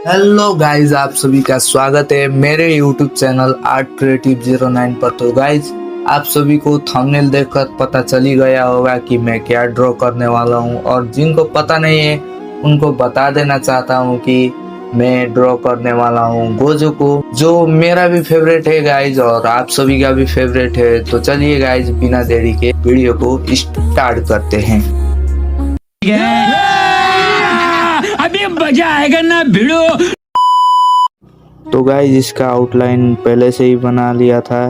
Hello guys, आप सभी का स्वागत है मेरे यूट्यूब चैनल आर्ट क्रिएटिव 09 पर। तो गाइस, आप सभी को थंबनेल देखकर पता चल ही गया होगा कि मैं क्या ड्रॉ करने वाला हूं, और जिनको पता नहीं है उनको बता देना चाहता हूं कि मैं ड्रॉ करने वाला हूं गोजो को, जो मेरा भी फेवरेट है गाइस और आप सभी का भी फेवरेट है। तो चलिए गाइस, बिना देरी के वीडियो को स्टार्ट करते हैं। अभी मजा आएगा ना भिड़ो। तो गाइस, इसका आउटलाइन पहले से ही बना लिया था,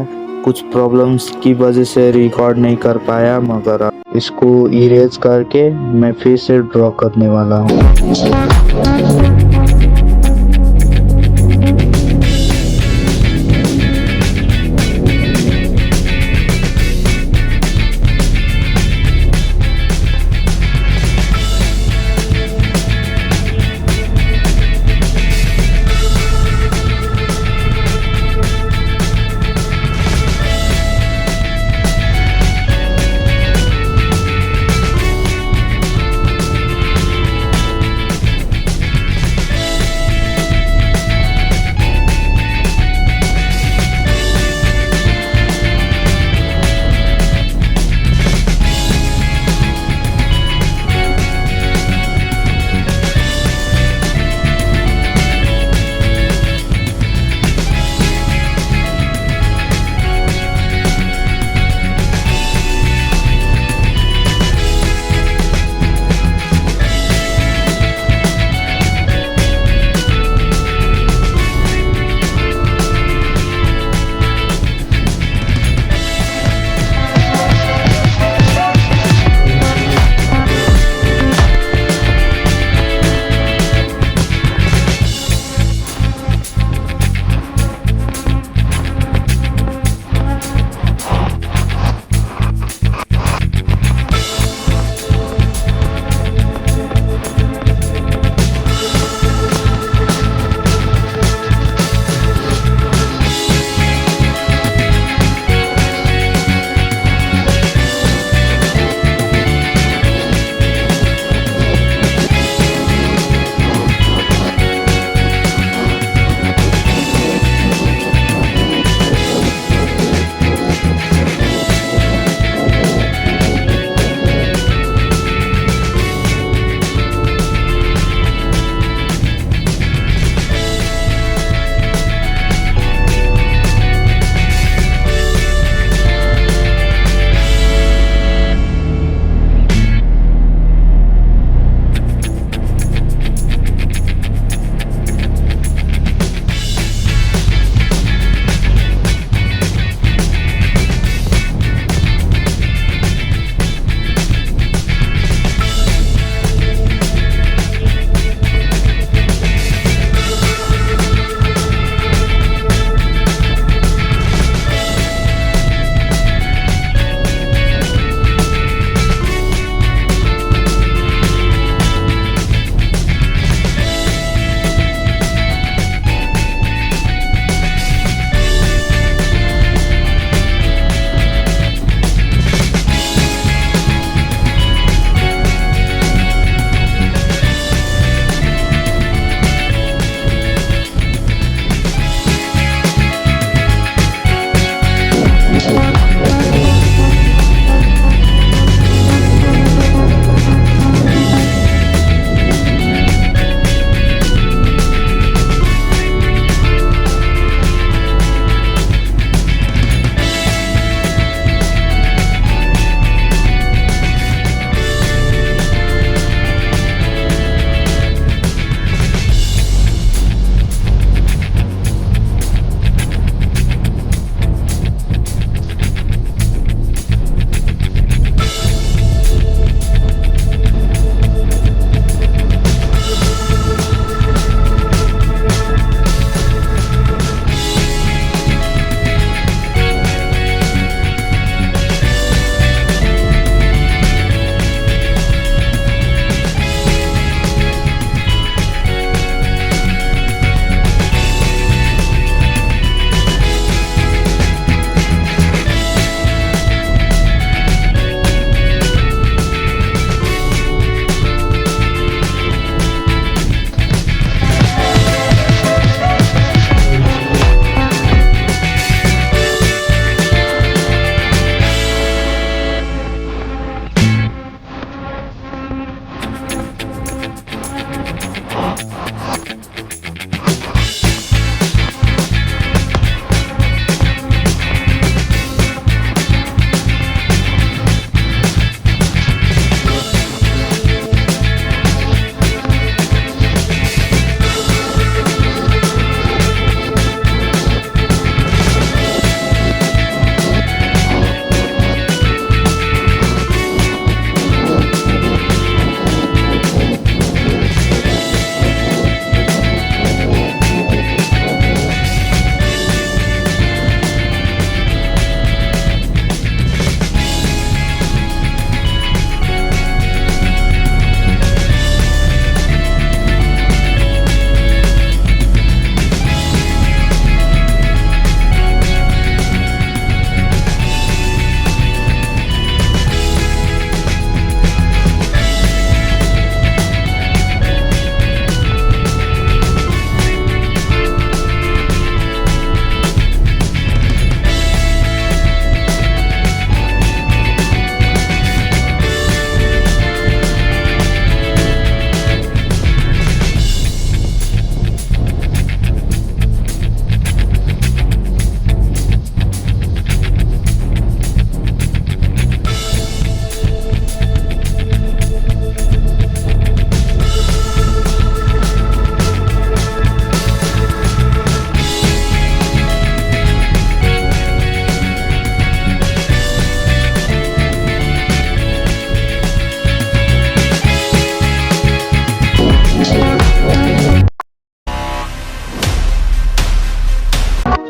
कुछ प्रॉब्लम्स की वजह से रिकॉर्ड नहीं कर पाया, मगर इसको इरेज करके मैं फिर से ड्रॉ करने वाला हूँ।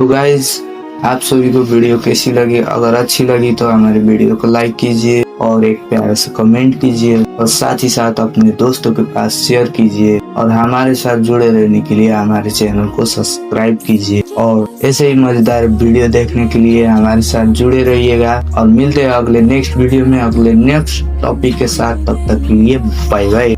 तो गाइज आप सभी को वीडियो कैसी लगी, अगर अच्छी लगी तो हमारे वीडियो को लाइक कीजिए और एक प्यारा सा कमेंट कीजिए और साथ ही साथ अपने दोस्तों के पास शेयर कीजिए और हमारे साथ जुड़े रहने के लिए हमारे चैनल को सब्सक्राइब कीजिए और ऐसे ही मजेदार वीडियो देखने के लिए हमारे साथ जुड़े रहिएगा और मिलते हैं अगले नेक्स्ट वीडियो में अगले नेक्स्ट टॉपिक के साथ। तब तक के लिए बाय बाय।